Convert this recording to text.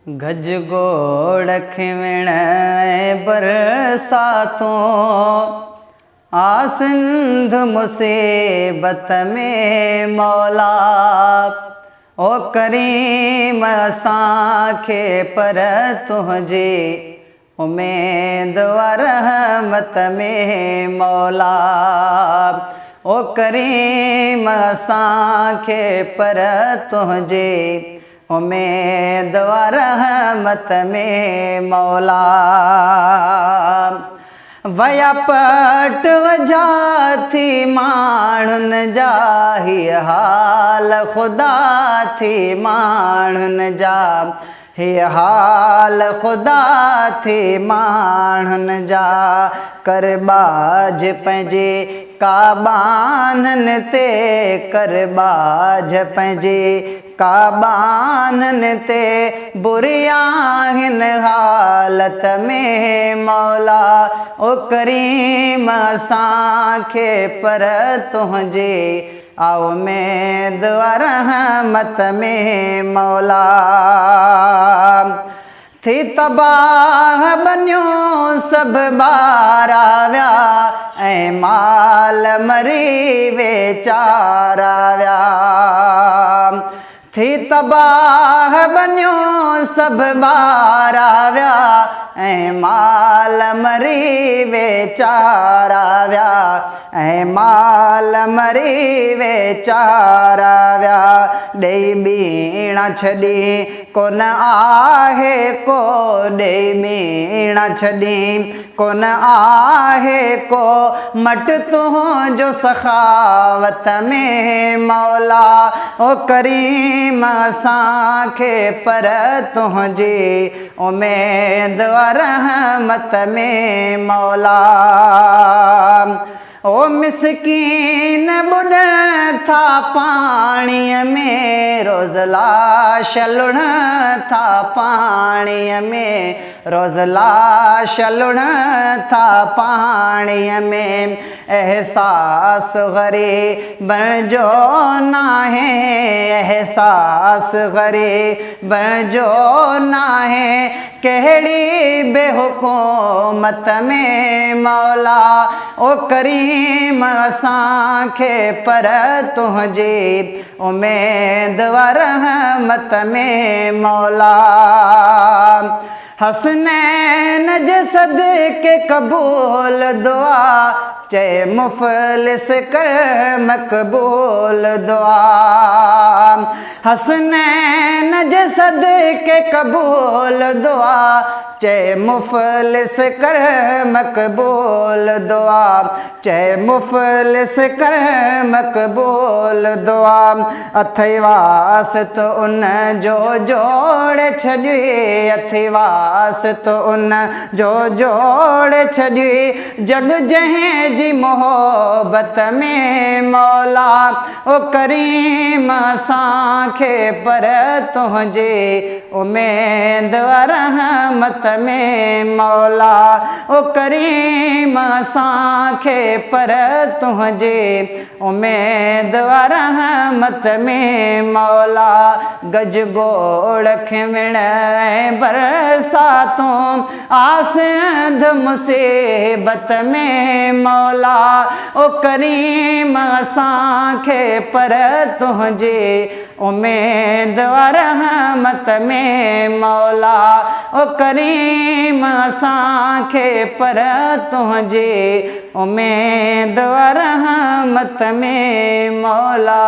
गज गोड़ खिवण बरसातों आ सिंध मुसीबत में मौला ओ करीम असांखे पर तुझे उम्मीद रहमत में मौला ओ करीम असांखे पर तुझे उम्मीद रहमत में मौला वया पट वजा थी माण्हुनि जा हीअ हाल ख़ुदा थी माण्हुनि जा हीअ हाल ख़ुदा थी माण्हुनि जा करबाज पंहिंजे काबाननि ते करबाज पंहिंजे काबाननि ते बुरी आहिनि हालत में मौला ओ करीम असांखे पर तुझे आओ उम्मीद रहमत में मौला थी तबाह बनियो सब ॿारा विया ऐं माल मरी वेचारा विया थी तबाह बनियो सब ॿारा विया ऐं माल मरी वेचारा विया ऐं माल मरी वेचारा विया ॾेई बीणा छॾी कोन आहे को ॾेई बीणा छॾी कोन आहे को मट तुंहिंजो सखावत में मौला ओ करीम असांखे पर तुझे उम्मीद रहमत में मौला ओ मिसकीन बुॾण था पाणीअ में रोज़ लाश लुण था पाणीअ में रोज़ लाश लुण था पाणीअ में एहसास ग़रीबन जो नाहे एहसास ग़रीबन जो नाहे कहिड़ी बेहुकूमत में मौला ओ करीम असांखे पर तुझे उम्मीद रहमत में मौला हसनैन जे सदके कबूल दुआ चए मुफ़लिस कर मक़बूल दुआ हसनैन जे सदके कबूल दुआ चए मुफ़लिस कर मक़बूल दुआ चए मुफ़लिस कर मक़बूल दुआ अथई वासित उन जो जोड़ छॾी अथई वासित उन जो जोड़ छॾी जग जंहिं जी मोहब्बत में मौला ओ करीम असांखे पर तुझे उम्मीद रहमत में मौला ओ करीम असांखे पर तुझे उम्मीद रहमत में मौला गज गोड़ खिवण बरसातों आ सिंध मुसीबत में मौला ओ करीम असांखे पर तुझे उम्मीद रहमत में मौला ओ करीम असांखे पर तुझे उम्मीद रहमत में मौला।